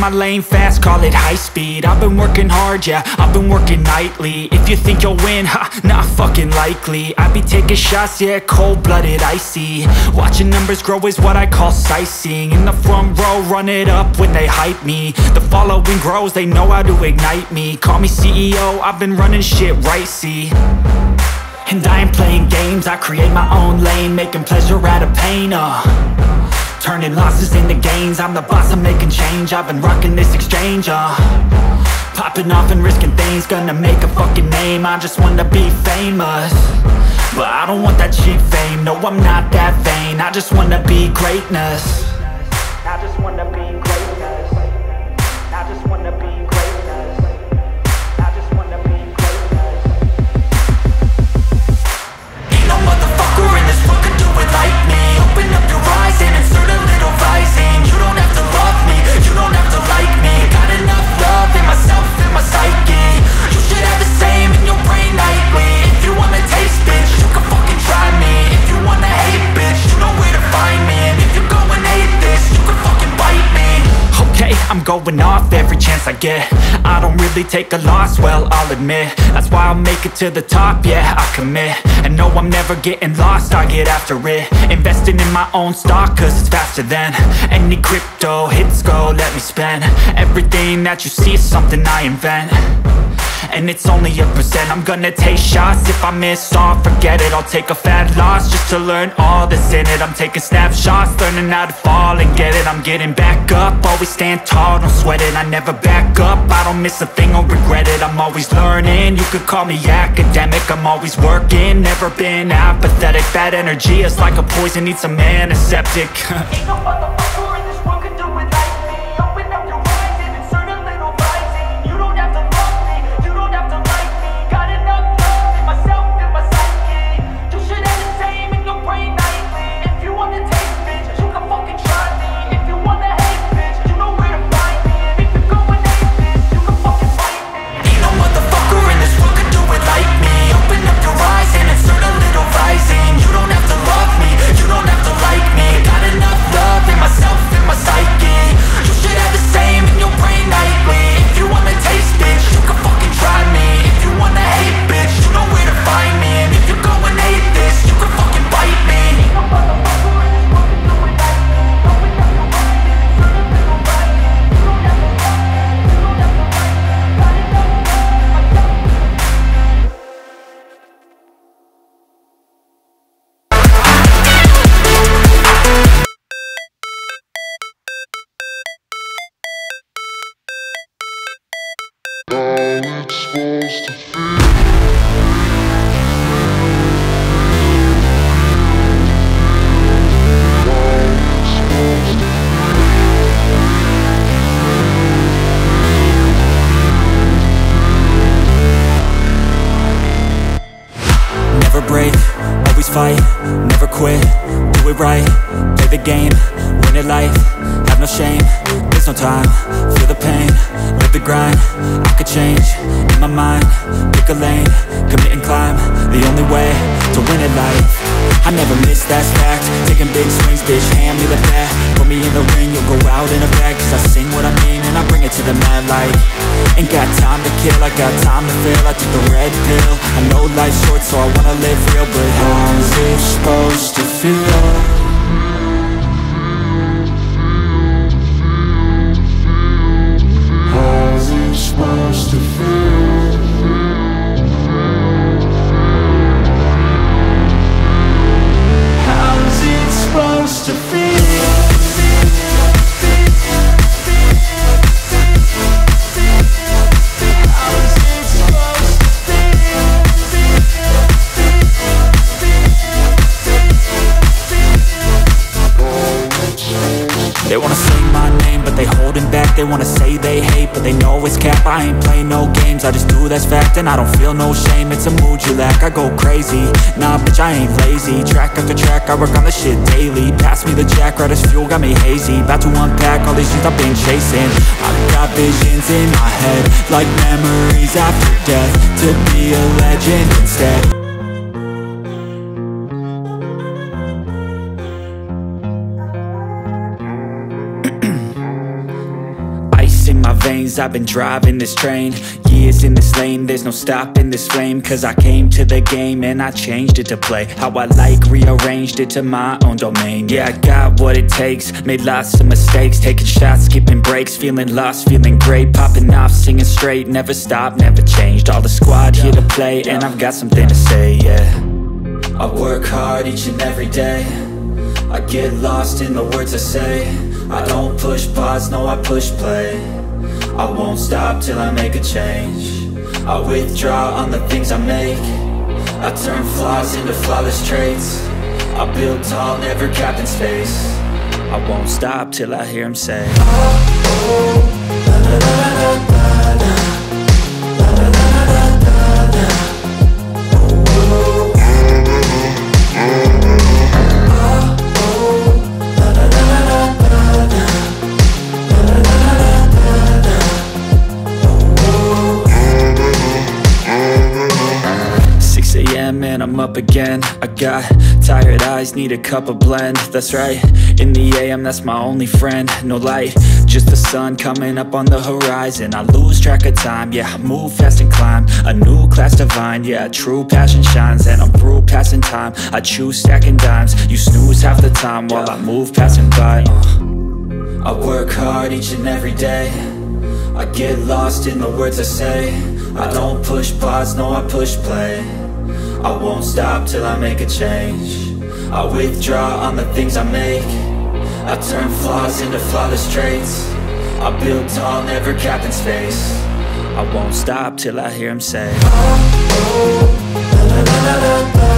my lane fast, call it high speed. I've been working hard, yeah, I've been working nightly. If you think you'll win, ha, not fucking likely. I be taking shots, yeah, cold-blooded, icy. Watching numbers grow is what I call sightseeing. In the front row, run it up when they hype me. The following grows, they know how to ignite me. Call me CEO, I've been running shit right, see. And I ain't playing games, I create my own lane, making pleasure out of pain, turning losses into gains. I'm the boss, I'm making change. I've been rocking this exchange, popping off and risking things. Gonna make a fucking name, I just wanna be famous. But I don't want that cheap fame, no I'm not that vain. I just wanna be greatness. I just wanna be greatness. I just wanna be greatness. I just wanna be greatness. Ain't no motherfucker in this world could do it like me. Open up your eyes and insert a little rising. You don't have to love me, you don't have to like me. Got enough love in myself, in my psyche. You should have the same in your brain nightly. If you wanna taste, bitch, you can fucking try me. If you wanna hate, bitch, you know where to find me. And if you go and hate this, you can fucking bite me. Okay, I'm going off every chance I get. I don't really take a loss, well, I'll admit. That's why I'll make it to the top, yeah, I commit. And no, I'm never getting lost, I get after it. Investing in my own stock, cause it's faster than any crypto hits go, let me spend. Everything that you see is something I invent. And it's only a percent. I'm gonna take shots. If I miss all, forget it. I'll take a fat loss just to learn all that's in it. I'm taking snapshots, learning how to fall and get it. I'm getting back up, always stand tall, don't sweat it. I never back up, I don't miss a thing or regret it. I'm always learning, you could call me academic. I'm always working, never been apathetic. Bad energy is like a poison, needs some antiseptic. Ain't no motherfucker in this world could do it like me. Open up your eyes and insert a little rising. You don't have to love me, you don't have to like me. Got enough love in myself, in my psyche. You should have the same in your brain nightly. If you wanna taste, bitch, you can fucking try me. If you wanna hate, bitch, you know where to find me. And if you go and hate this, you can fucking fight me. Ain't no motherfucker in this world could do it like me. Open up your eyes and insert a little rising. You don't have to love me, you don't have to like me. Got enough love in myself, in my psyche. You should have the same in your brain nightly. If you wanna taste, bitch, you can fucking try me. If you wanna hate, bitch, you know where to find me. And if you go and hate this, you can fucking bite me. Ain't no motherfucker in this world could do it like me. Open up your eyes and insert a little rising. You don't have to love me, you don't have to like me. Got enough love in myself. Never break, always fight, never quit, do it right, play the game, win it life, have no shame, there's no time, feel the pain, live the grind, I could change, in my mind, pick a lane, commit and climb, the only way to win at life. I never miss, that's fact, taking big swings, bitch, hand me the bat, put me in the ring, you'll go out in a bag, cause I sing what I mean and I bring it to the mad light. Ain't got time to kill, I got time to feel, I took the red pill, I know life's short so I wanna live real, but how's it supposed to feel? Supposed to feel. How's it supposed to feel? They wanna say my name, but they holding back. They wanna say they hate, but they know it's cap. I ain't play no games, I just do that's fact. And I don't feel no shame, it's a mood you lack. I go crazy, nah bitch I ain't lazy. Track after track, I work on this shit daily. Pass me the jack, right as fuel, got me hazy. About to unpack all these things I've been chasing. I've got visions in my head, like memories after death. To be a legend instead. years I've been driving this train, years in this lane, there's no stopping this flame. Cause I came to the game and I changed it to play how I like, rearranged it to my own domain. Yeah, I got what it takes, made lots of mistakes, taking shots, skipping breaks, feeling lost, feeling great, popping off, singing straight, never stopped, never changed. All the squad here to play, and I've got something to say, yeah. I work hard each and every day, I get lost in the words I say. I don't push pause, no, I push play. I won't stop till I make a change. I withdraw on the things I make. I turn flaws into flawless traits. I build tall, never capped in space. I won't stop till I hear him say, oh, oh, la la la la la la, la la la la la la, oh, oh, la la la la la la, la la la la la la, oh, oh. 6 a.m. and I'm up again. I got tired eyes, need a cup of blend. That's right, in the AM, that's my only friend. No light, just the sun coming up on the horizon. I lose track of time, yeah, I move fast and climb a new class divine, yeah, true passion shines. And I'm through passing time, I choose stacking dimes. You snooze half the time while I move passing by. I work hard each and every day, I get lost in the words I say. I don't push pause, no, I push play. I won't stop till I make a change. I withdraw on the things I make. I turn flaws into flawless traits. I build tall, never capped in space. I won't stop till I hear him say, oh, oh, la la la la la.